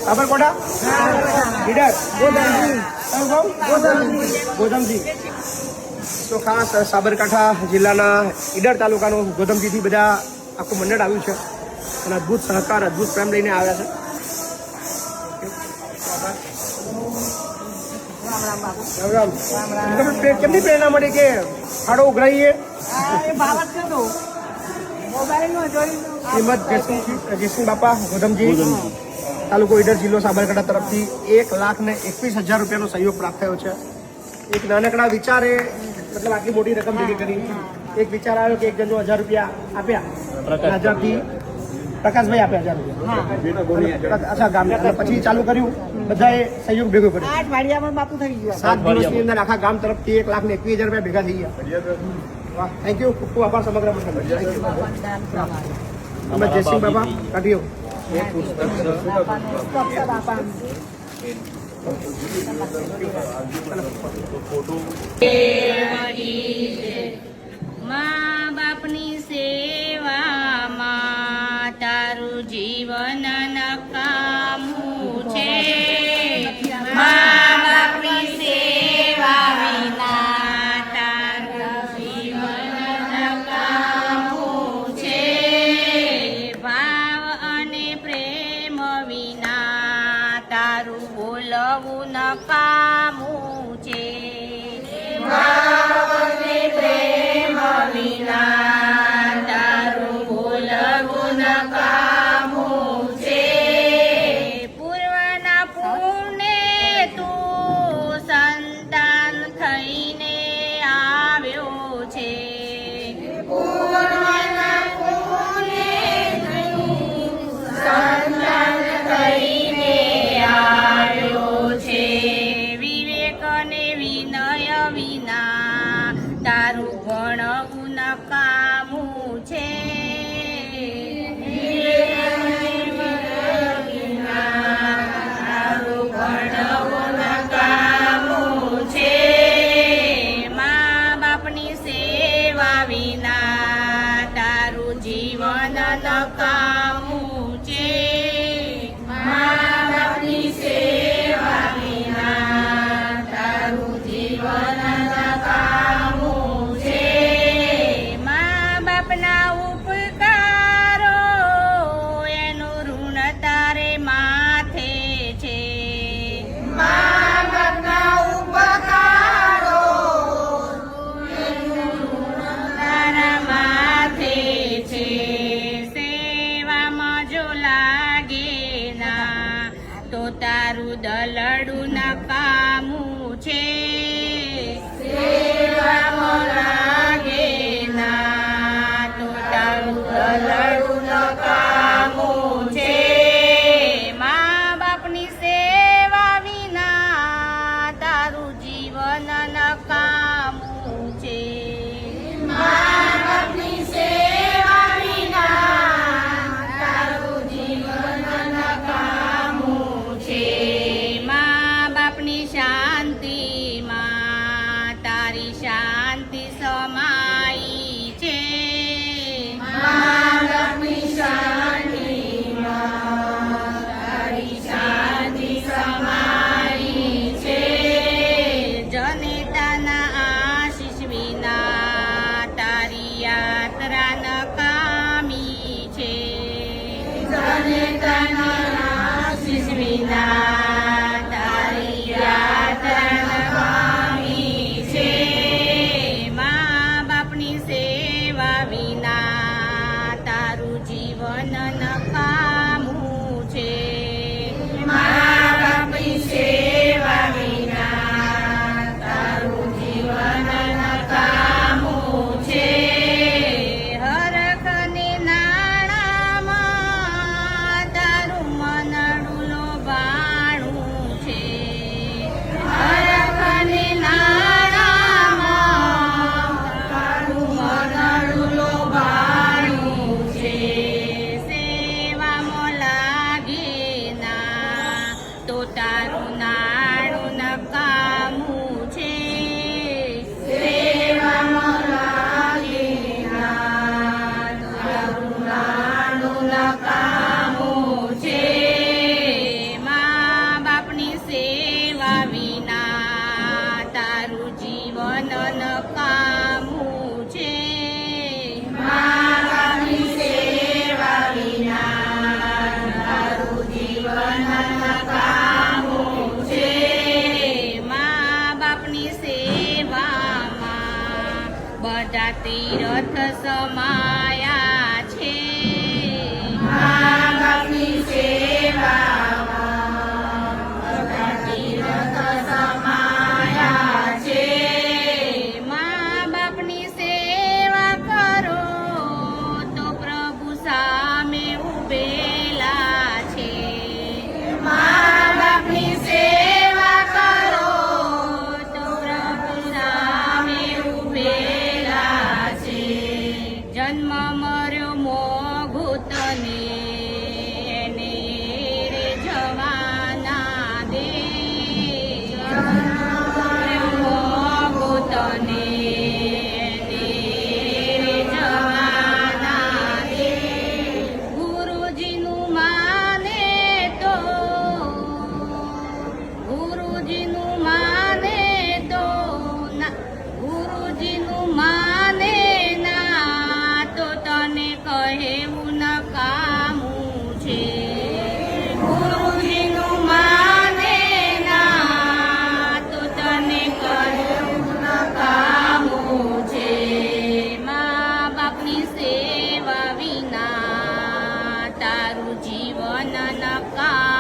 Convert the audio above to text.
સાબરકોટા ઈડર ગોધમજી તો ખાસ સાબરકાંઠા જિલ્લાના ઈડર તાલુકાનું ગોધમજીથી બધા આખું મંડળ આવ્યું છે અને અદ્ભુત સહકાર અદ્ભુત પ્રેમ લઈને આવ્યા છે. કેમની પ્રેરણા મળી કે ફાળો ઉઘરાઈએ? શ્રીમદ જયસિંહ બાપા ગોધમજી તાલુકો ઈડર જિલ્લો સાબરકાંઠા તરફથી 1,21,000 રૂપિયાનો સહયોગ પ્રાપ્ત થયો છે. એક નાનકડા વિચારે મતલબ આટલી મોટી રકમ ભેગી કરી. એક વિચાર આવ્યો કે એક જણનો 1,000 રૂપિયા આપ્યા, 1,000થી પ્રકાશભાઈ આપ્યા 1,000 રૂપિયા. અચ્છા ગામને અને પછી ચાલુ કર્યું, બધાએ સહયોગ ભેગો કર્યો. 7 દિવસની અંદર આખા ગામ તરફથી 1,21,000 રૂપિયા ભેગા થઈ ગયા. વાહ, થેન્ક યુ. ખૂબ ખૂબ આભાર સમગ્ર મંડળ. જયસિંહ બાબા કાઢીઓ મા બાપની સેવામાં તારું જીવન નકામું છે. મા બાપની સેવા વિના તારું જીવન નકામું છે. ભાવ અને પ્રેમ વિના તારું બોલવું નકામું છે. ભાવ અને પ્રેમ વિના તારું બોલવું નકામું છે. પૂર્વના પુણ્ય તું સંતાન થઈને આવ્યો છે. પૂર્વના પુણ્ય તું સંતાન થઈને આવ્યો છે. વિવેક અને વિનય વિના તારું ભણવું નકામું છે. તારું ભણવું નકામું છે. મા બાપની સેવા વિના તારું જીવન નકામું છે. મા બાપની સેવા વિના તારું જીવન નકામું છે. મા બાપના ઉપકારો એનું ઋણ તારે માથે છે. મા બાપના ઉપકારો એનું ઋણ તારા માથે છે. સેવામાં જો લાગે ના તો તારું દલડું નકામું છે. સેવામાં લાગે ના તો તારું દલડું નકામું છે. મા બાપની સેવા વિના તારું જીવન નકામું છે. મા બાપની સેવા વિના તારું જીવન નકામું છે. મા બાપની શાંતિમાં તારી શાંતિ સમાઈ છે. મા બાપની શાંતિમાં તારી શાંતિ સમાઈ છે. જનેતાના આશીષ વિના તારી યાત્રા નકામી છે. જનેતાના આશીષ વિના તારી યાત્રા નકામી છે. મા બાપની સેવા વિના તારું જીવન નકામું છે. મા બાપની સેવા વિના તારું જીવન નકામું છે. હરખ ને નાણામાં તારું મનડું લોભાણું છે. હરખ ને નાણામાં તારું મનડું લોભાણું છે. સેવામાં તીર્થ સમાયા છે મા બાપની સેવામાં બધા તીર્થ સમાયા છે મા બાપની સેવા કરો તો પ્રભુ સામે ઉભેલા છે મા બાપની સેવા કરો તો પ્રભુ સામે ઉભેલા છે જન્મ મર્યો મોઘું તને એને રે જવાના દે જન્મ મોઘું તને એને રે જવાના દે ગુરુજીનું માને તો ગુરુજીનું માને તો ના ગુરુજીનું માને ના તો તને કહેવું નકામું છે ગુરુજીનું માને ના તો તને કહેવું નકામું છે મા બાપની સેવા વિના તારું જીવન નકામું